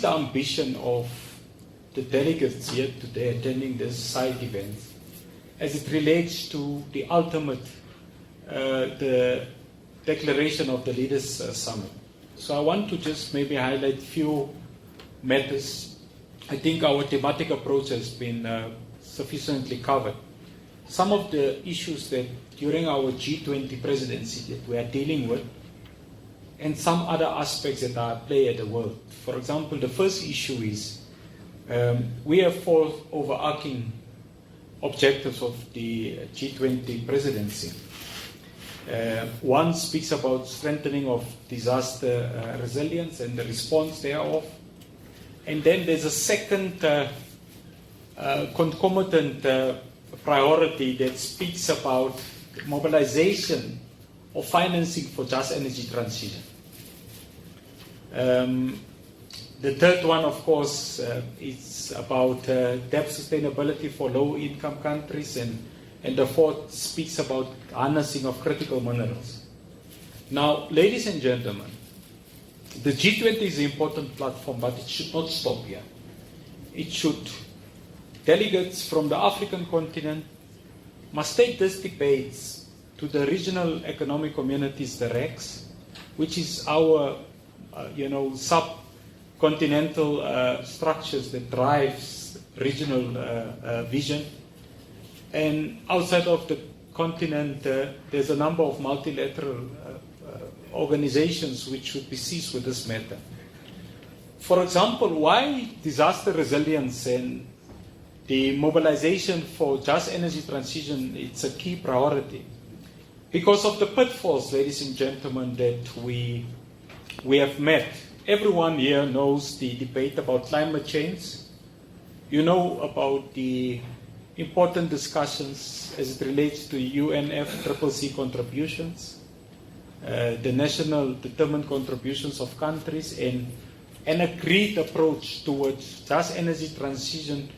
is the ambition of the delegates here today attending this side event as it relates to the ultimate, the declaration of the Leaders Summit? So I want to just maybe highlight a few matters. I think our thematic approach has been sufficiently covered. Some of the issues that during our G20 presidency that we are dealing with, and some other aspects that are at play at the world. For example, the first issue is we have 4 overarching objectives of the G20 presidency. One speaks about strengthening of disaster resilience and the response thereof. And then there's a second concomitant priority that speaks about mobilization of financing for just energy transition. The third one, of course, is about debt sustainability for low-income countries, and the fourth speaks about harnessing of critical minerals. Now, ladies and gentlemen, the G20 is an important platform, but it should not stop here. It should, delegates from the African continent must take these debates to the regional economic communities, the RECs, which is our, subcontinental structures that drives regional vision. And outside of the continent, there's a number of multilateral organizations which should be seized with this matter. For example, why disaster resilience and the mobilization for just energy transition, it's a key priority. Because of the pitfalls, ladies and gentlemen, that we have met. Everyone here knows the debate about climate change. You know about the important discussions as it relates to UNFCCC contributions, the national determined contributions of countries, and an agreed approach towards just energy transition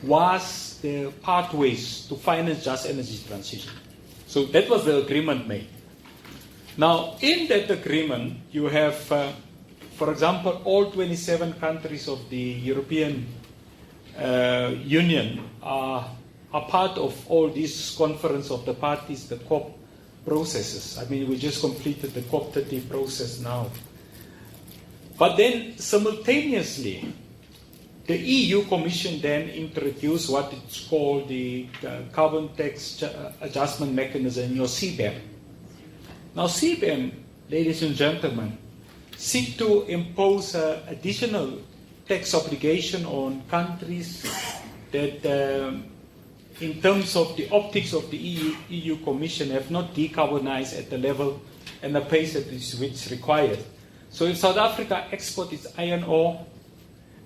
was the pathways to finance just energy transition. So that was the agreement made. Now, in that agreement, you have, for example, all 27 countries of the European Union are part of all this conference of the parties, the COP processes. I mean, we just completed the COP30 process now. But then simultaneously, the EU Commission then introduced what it's called the Carbon Tax Adjustment Mechanism, or CBAM. Now, CBAM, ladies and gentlemen, seek to impose additional tax obligation on countries that, in terms of the optics of the EU Commission, have not decarbonized at the level and the pace that is which required. So if South Africa exports its iron ore,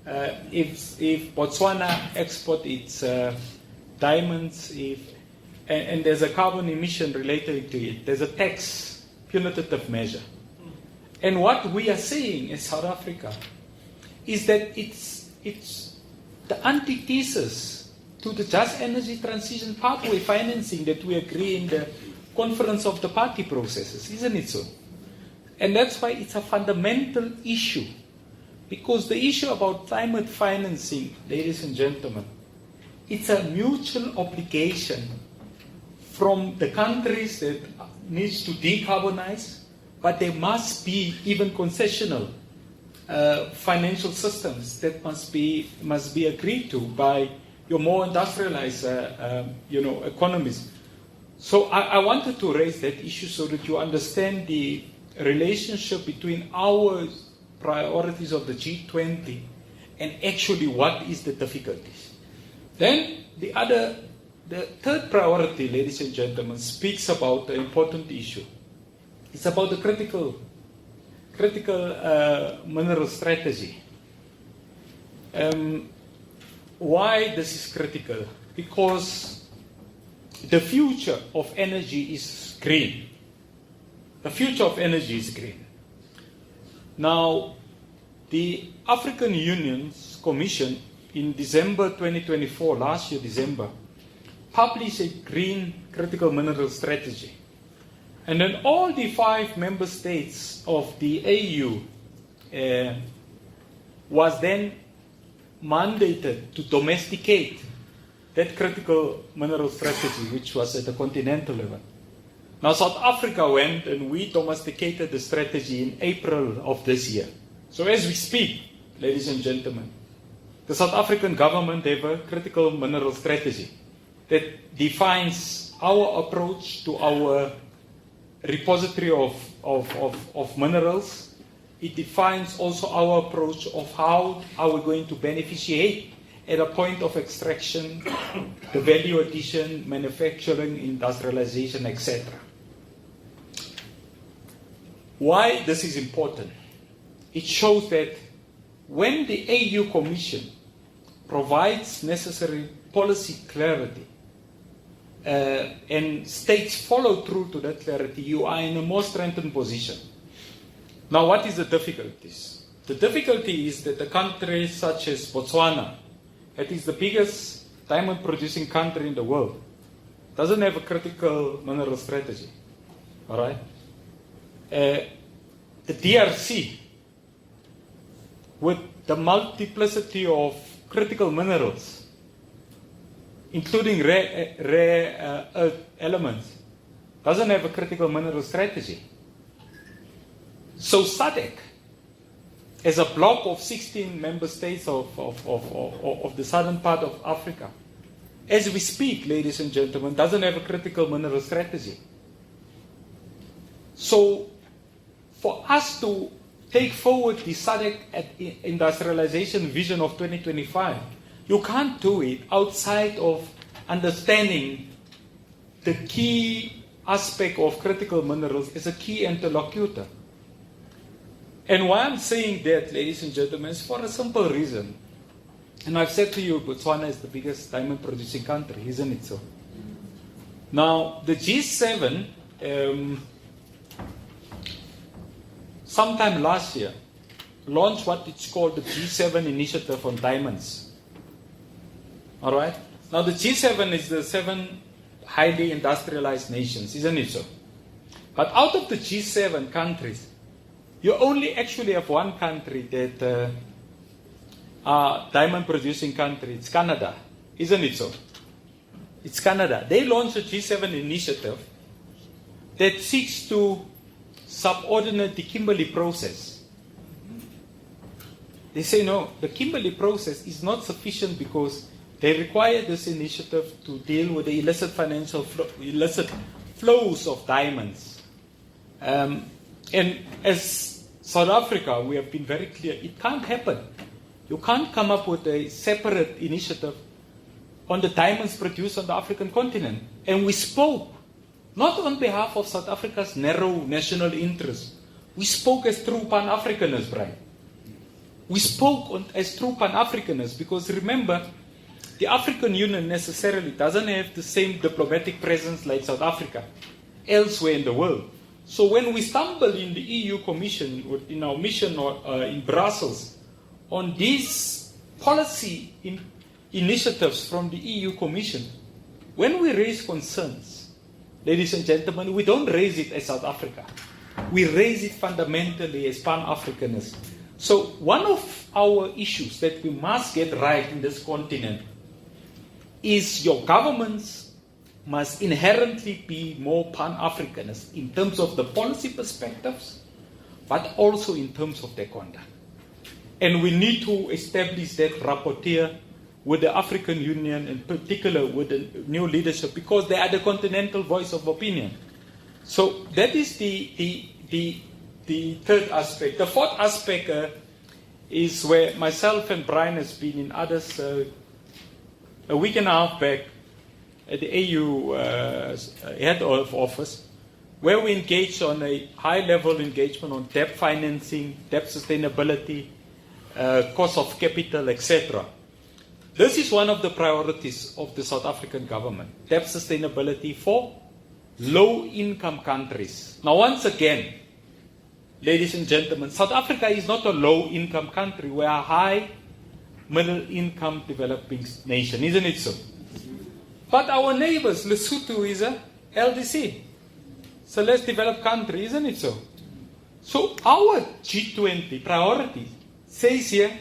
if Botswana export its diamonds, and there's a carbon emission related to it, there's a tax punitive measure. And what we are saying in South Africa is that it's the antithesis to the just energy transition pathway financing that we agree in the conference of the party processes, isn't it so? And that's why it's a fundamental issue. Because the issue about climate financing, ladies and gentlemen, it's a mutual obligation from the countries that needs to decarbonize, but there must be even concessional financial systems that must be agreed to by your more industrialized economies. So I wanted to raise that issue so that you understand the relationship between our priorities of the G20 and actually what is the difficulties. Then the third priority, ladies and gentlemen, speaks about the important issue. It's about the critical mineral strategy. Why this is critical? Because the future of energy is green. The future of energy is green. Now, the African Union's Commission in December 2024, last year December, published a green critical mineral strategy. And then all the 5 member states of the AU was then mandated to domesticate that critical mineral strategy, which was at the continental level. Now, South Africa went and we domesticated the strategy in April of this year. So as we speak, ladies and gentlemen, the South African government have a critical mineral strategy that defines our approach to our repository of minerals. It defines also our approach of how are we going to beneficiate at a point of extraction, the value addition, manufacturing, industrialization, etc. Why this is important? It shows that when the AU Commission provides necessary policy clarity and states follow through to that clarity, you are in a more strengthened position. Now, what is the difficulties? The difficulty is that a country such as Botswana, it is the biggest diamond producing country in the world, doesn't have a critical mineral strategy. All right? The DRC, with the multiplicity of critical minerals, including rare earth elements, doesn't have a critical mineral strategy. So SADC, as a bloc of 16 member states of the southern part of Africa, as we speak, ladies and gentlemen, doesn't have a critical mineral strategy. So for us to take forward the SADC industrialization vision of 2025, you can't do it outside of understanding the key aspect of critical minerals as a key interlocutor. And why I'm saying that, ladies and gentlemen, is for a simple reason. And I've said to you, Botswana is the biggest diamond producing country, isn't it so? Now, the G7, sometime last year, launched what it's called the G7 Initiative on Diamonds. All right? Now, the G7 is the 7 highly industrialized nations, isn't it so? But out of the G7 countries, you only actually have one country that diamond producing country. It's Canada, isn't it so? It's Canada. They launched a G7 initiative that seeks to subordinate the Kimberley process. They say no, the Kimberley process is not sufficient because they require this initiative to deal with the illicit illicit flows of diamonds. And as South Africa, we have been very clear, it can't happen. You can't come up with a separate initiative on the diamonds produced on the African continent. And we spoke, not on behalf of South Africa's narrow national interest. We spoke as true Pan-Africanists, Brian. We spoke as true Pan-Africanists because remember, the African Union necessarily doesn't have the same diplomatic presence like South Africa elsewhere in the world. So when we stumble in the EU Commission, or in our mission in Brussels, on these policy initiatives from the EU Commission, when we raise concerns, ladies and gentlemen, we don't raise it as South Africa. We raise it fundamentally as Pan-Africanists. So one of our issues that we must get right in this continent is your governments must inherently be more Pan-Africanist in terms of the policy perspectives, but also in terms of their conduct. And we need to establish that rapporteur with the African Union, in particular with the new leadership, because they are the continental voice of opinion. So that is the third aspect. The fourth aspect is where myself and Brian has been in others a week and a half back at the AU head of office, where we engaged on a high-level engagement on debt financing, debt sustainability, cost of capital, etc. This is one of the priorities of the South African government, debt sustainability for low-income countries. Now, once again, ladies and gentlemen, South Africa is not a low-income country. We are a high-middle-income developing nation, isn't it so? But our neighbors, Lesotho is a LDC. It's a less developed country, isn't it so? So our G20 priority says here,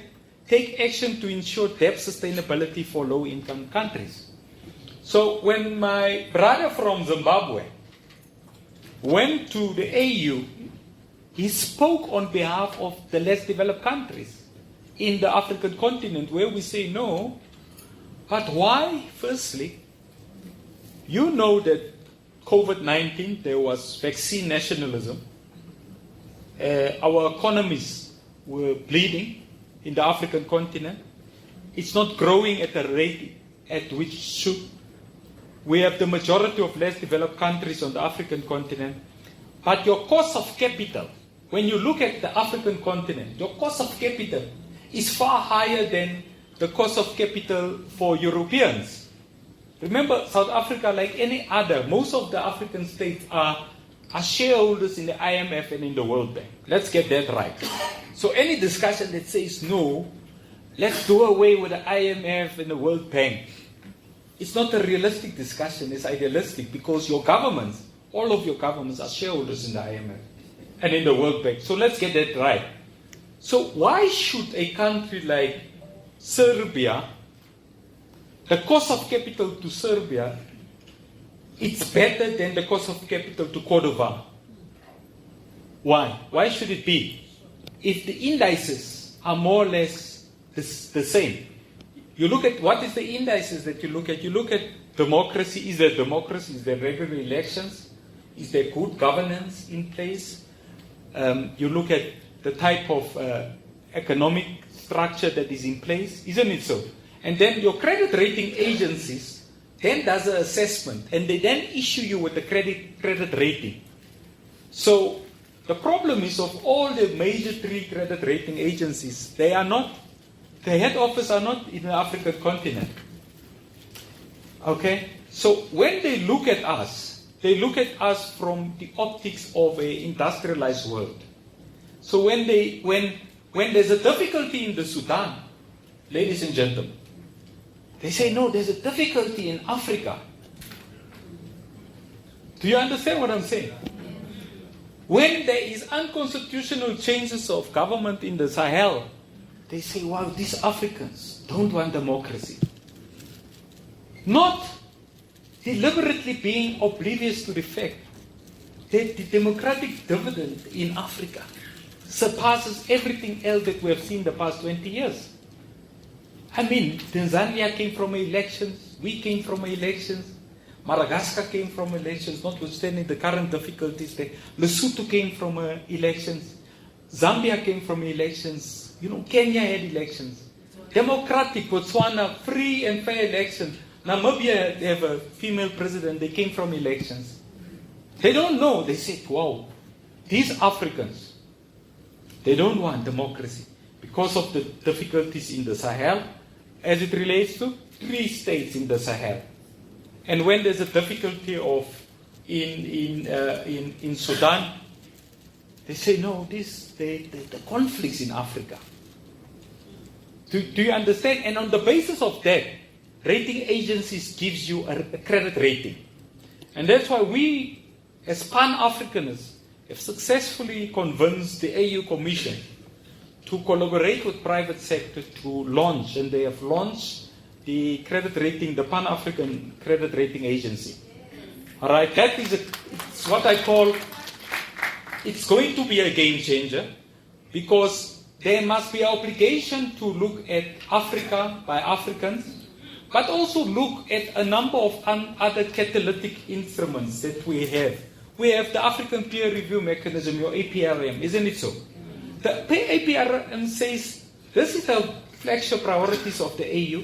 take action to ensure debt sustainability for low-income countries. So when my brother from Zimbabwe went to the AU, he spoke on behalf of the less developed countries in the African continent, where we say no. But why? Firstly, you know that COVID-19, there was vaccine nationalism. Our economies were bleeding in the African continent. It's not growing at the rate at which it should. We have the majority of less developed countries on the African continent. But your cost of capital, when you look at the African continent, your cost of capital is far higher than the cost of capital for Europeans. Remember, South Africa, like any other, most of the African states are shareholders in the IMF and in the World Bank. Let's get that right. So any discussion that says no, let's do away with the IMF and the World Bank, it's not a realistic discussion, it's idealistic, because your governments, all of your governments are shareholders in the IMF and in the World Bank. So let's get that right. So why should a country like Serbia, the cost of capital to Serbia, it's better than the cost of capital to Cote d'Ivoire? Why? Why should it be? If the indices are more or less the same. You look at, what is the indices that you look at? You look at democracy. Is there democracy? Is there regular elections? Is there good governance in place? You look at the type of economic structure that is in place. Isn't it so? And then your credit rating agencies then does an assessment, and they then issue you with the credit rating. So the problem is, of all the major three credit rating agencies, they are not, the head office are not in the African continent. Okay? So when they look at us from the optics of an industrialized world. So when there's a difficulty in the Sudan, ladies and gentlemen, they say, no, there's a difficulty in Africa. Do you understand what I'm saying? When there is unconstitutional changes of government in the Sahel, they say, wow, these Africans don't want democracy. Not deliberately being oblivious to the fact that the democratic dividend in Africa surpasses everything else that we have seen the past 20 years. I mean, Tanzania came from elections, we came from elections, Madagascar came from elections, notwithstanding the current difficulties there. Lesotho came from elections, Zambia came from elections, Kenya had elections. Democratic, Botswana, free and fair elections. Namibia, they have a female president, they came from elections. They don't know, they said, wow, these Africans, they don't want democracy because of the difficulties in the Sahel, as it relates to 3 states in the Sahel. And when there's a difficulty in Sudan, they say, no, the conflicts in Africa. Do you understand? And on the basis of that, rating agencies gives you a credit rating. And that's why we, as Pan-Africanists, have successfully convinced the AU Commission to collaborate with private sector to launch, and they have launched the credit rating, the Pan-African Credit Rating Agency. All right, that is it's what I call, it's going to be a game changer, because there must be an obligation to look at Africa by Africans, but also look at a number of other catalytic instruments that we have. We have the African Peer Review Mechanism, your APRM, isn't it so? The APRM says, this is the flagship priorities of the AU.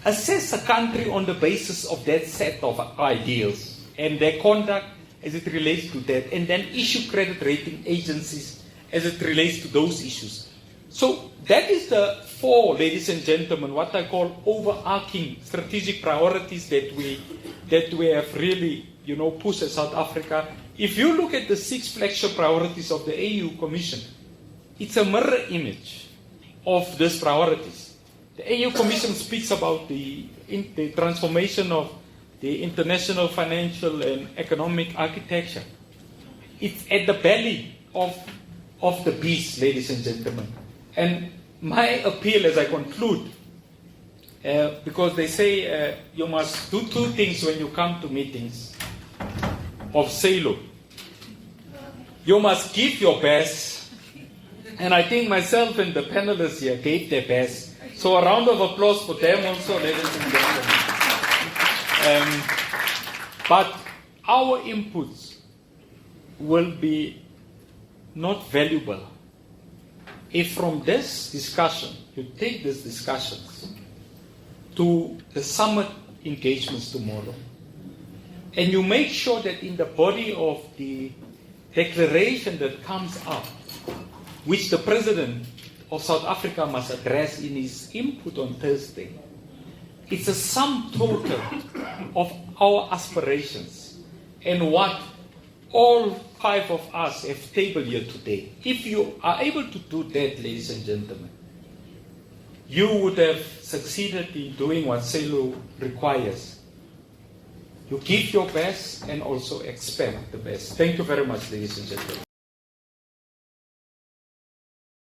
Assess a country on the basis of that set of ideals and their conduct as it relates to that, and then issue credit rating agencies as it relates to those issues. So that is the 4, ladies and gentlemen, what I call overarching strategic priorities that we have really, pushed as South Africa. If you look at the 6 flagship priorities of the AU Commission, it's a mirror image of these priorities. The AU Commission speaks about the transformation of the international financial and economic architecture. It's at the belly of the beast, ladies and gentlemen. And my appeal as I conclude, because they say you must do two things when you come to meetings of SALO. You must give your best, and I think myself and the panelists here gave their best. So a round of applause for them also, ladies and gentlemen. But our inputs will be not valuable if from this discussion, you take these discussions to the summit engagements tomorrow, and you make sure that in the body of the declaration that comes up, which the President of South Africa must address in his input on Thursday, it's a sum total of our aspirations and what all five of us have tabled here today. If you are able to do that, ladies and gentlemen, you would have succeeded in doing what SALO requires. You give your best and also expect the best. Thank you very much, ladies and gentlemen.